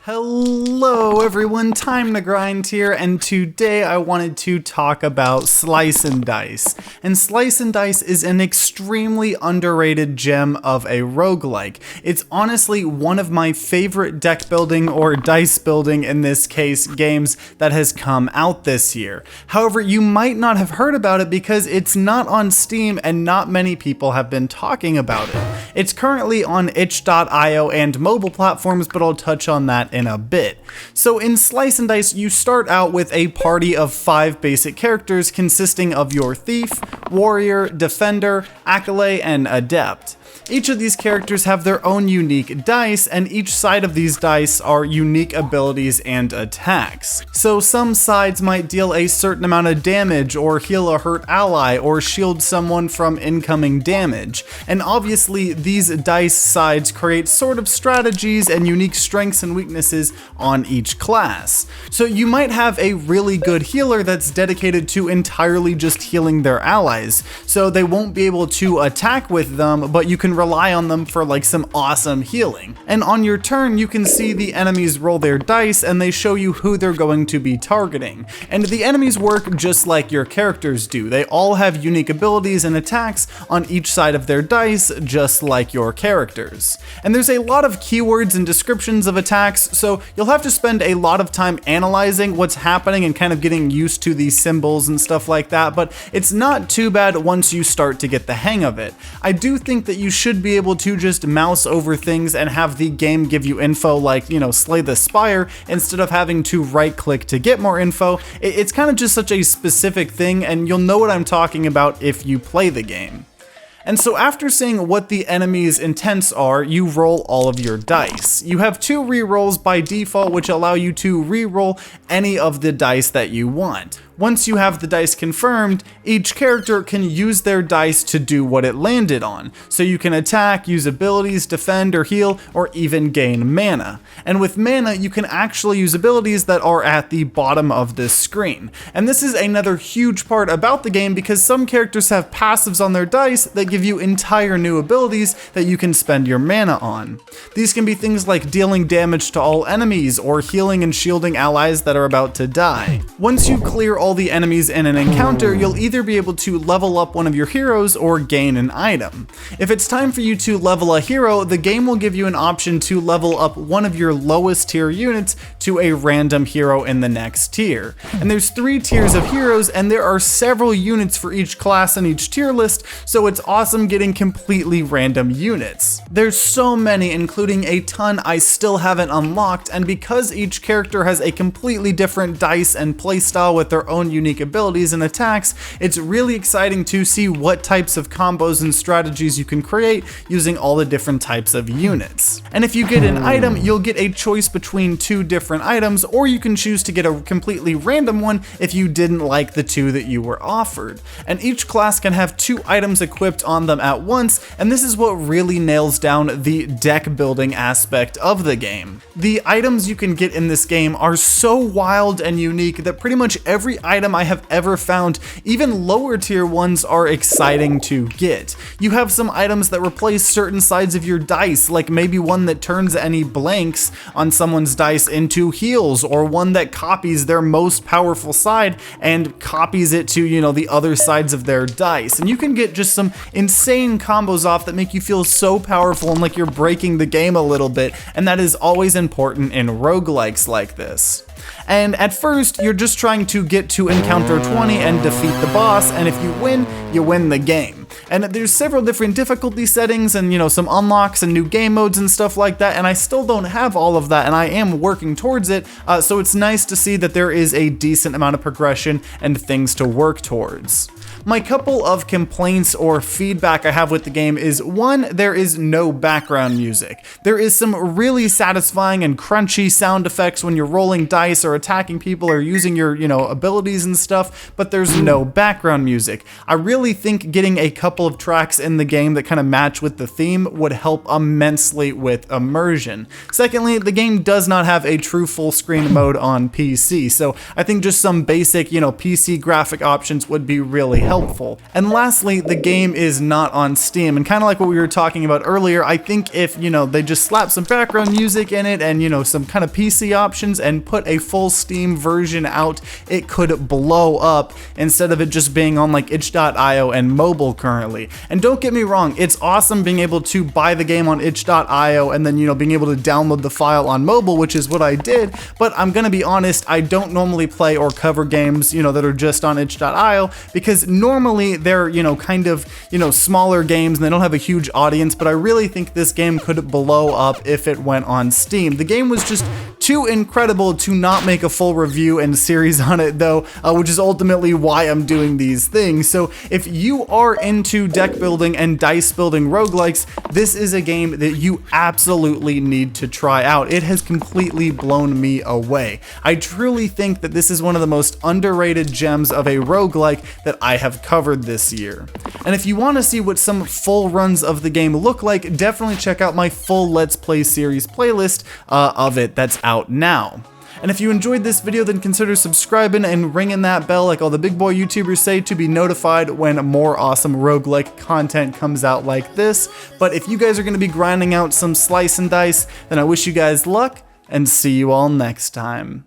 Hello everyone, TimeToGrind here, and today I wanted to talk about Slice and Dice. And Slice and Dice is an extremely underrated gem of a roguelike. It's honestly one of my favorite deck building, or dice building in this case, games that has come out this year. However, you might not have heard about it because it's not on Steam and not many people have been talking about it. It's currently on itch.io and mobile platforms, but I'll touch on that in a bit. So in Slice and Dice, you start out with a party of 5 basic characters consisting of your Thief, Warrior, Defender, Acolyte, and Adept. Each of these characters have their own unique dice, and each side of these dice are unique abilities and attacks. So some sides might deal a certain amount of damage, or heal a hurt ally, or shield someone from incoming damage. And obviously these dice sides create sort of strategies and unique strengths and weaknesses on each class. So you might have a really good healer that's dedicated to entirely just healing their allies, so they won't be able to attack with them, but you can rely on them for like some awesome healing. And on your turn, you can see the enemies roll their dice and they show you who they're going to be targeting. And the enemies work just like your characters do. They all have unique abilities and attacks on each side of their dice, just like your characters. And there's a lot of keywords and descriptions of attacks, so you'll have to spend a lot of time analyzing what's happening and kind of getting used to these symbols and stuff like that, but it's not too bad once you start to get the hang of it. I do think that you should be able to just mouse over things and have the game give you info like, Slay the Spire, instead of having to right click to get more info. It's kind of just such a specific thing, and you'll know what I'm talking about if you play the game. And so after seeing what the enemy's intents are, you roll all of your dice. You have 2 rerolls by default, which allow you to reroll any of the dice that you want. Once you have the dice confirmed, each character can use their dice to do what it landed on. So you can attack, use abilities, defend or heal, or even gain mana. And with mana, you can actually use abilities that are at the bottom of this screen. And this is another huge part about the game because some characters have passives on their dice that give you entire new abilities that you can spend your mana on. These can be things like dealing damage to all enemies or healing and shielding allies that are about to die. Once you clear all the enemies in an encounter, you'll either be able to level up one of your heroes or gain an item. If it's time for you to level a hero, the game will give you an option to level up one of your lowest tier units to a random hero in the next tier. And there's 3 tiers of heroes, and there are several units for each class in each tier list, so it's awesome getting completely random units. There's so many, including a ton I still haven't unlocked, and because each character has a completely different dice and playstyle with their own unique abilities and attacks, it's really exciting to see what types of combos and strategies you can create using all the different types of units. And if you get an item, you'll get a choice between 2 different items, or you can choose to get a completely random one if you didn't like the 2 that you were offered. And each class can have 2 items equipped on them at once, and this is what really nails down the deck building aspect of the game. The items you can get in this game are so wild and unique that pretty much every item I have ever found, even lower tier ones, are exciting to get. You have some items that replace certain sides of your dice, like maybe one that turns any blanks on someone's dice into heals, or one that copies their most powerful side and copies it to, the other sides of their dice. And you can get just some insane combos off that make you feel so powerful and like you're breaking the game a little bit, and that is always important in roguelikes like this. And at first, you're just trying to get to encounter 20 and defeat the boss, and if you win the game. And there's several different difficulty settings and, some unlocks and new game modes and stuff like that, and I still don't have all of that, and I am working towards it, so it's nice to see that there is a decent amount of progression and things to work towards. My couple of complaints or feedback I have with the game is, 1, there is no background music. There is some really satisfying and crunchy sound effects when you're rolling dice or attacking people or using your, abilities and stuff, but there's no background music. I really think getting a couple of tracks in the game that kind of match with the theme would help immensely with immersion. Secondly, the game does not have a true full screen mode on PC, so I think just some basic, PC graphic options would be really helpful. helpful. And lastly, the game is not on Steam, and kind of like what we were talking about earlier, I think if, you know, they just slap some background music in it and, you know, some kind of PC options and put a full Steam version out, it could blow up instead of it just being on like itch.io and mobile currently. And don't get me wrong, it's awesome being able to buy the game on itch.io and then, you know, being able to download the file on mobile, which is what I did, but I'm gonna be honest, I don't normally play or cover games, you know, that are just on itch.io because normally they're, you know, kind of, you know, smaller games and they don't have a huge audience, but I really think this game could blow up if it went on Steam. The game was just too incredible to not make a full review and series on it though, which is ultimately why I'm doing these things. So if you are into deck building and dice building roguelikes, this is a game that you absolutely need to try out. It has completely blown me away. I truly think that this is one of the most underrated gems of a roguelike that I have covered this year. And if you want to see what some full runs of the game look like, definitely check out my full Let's Play series playlist of it that's out now. And if you enjoyed this video, then consider subscribing and ringing that bell like all the big boy YouTubers say to be notified when more awesome roguelike content comes out like this. But if you guys are going to be grinding out some slice and dice, then I wish you guys luck and see you all next time.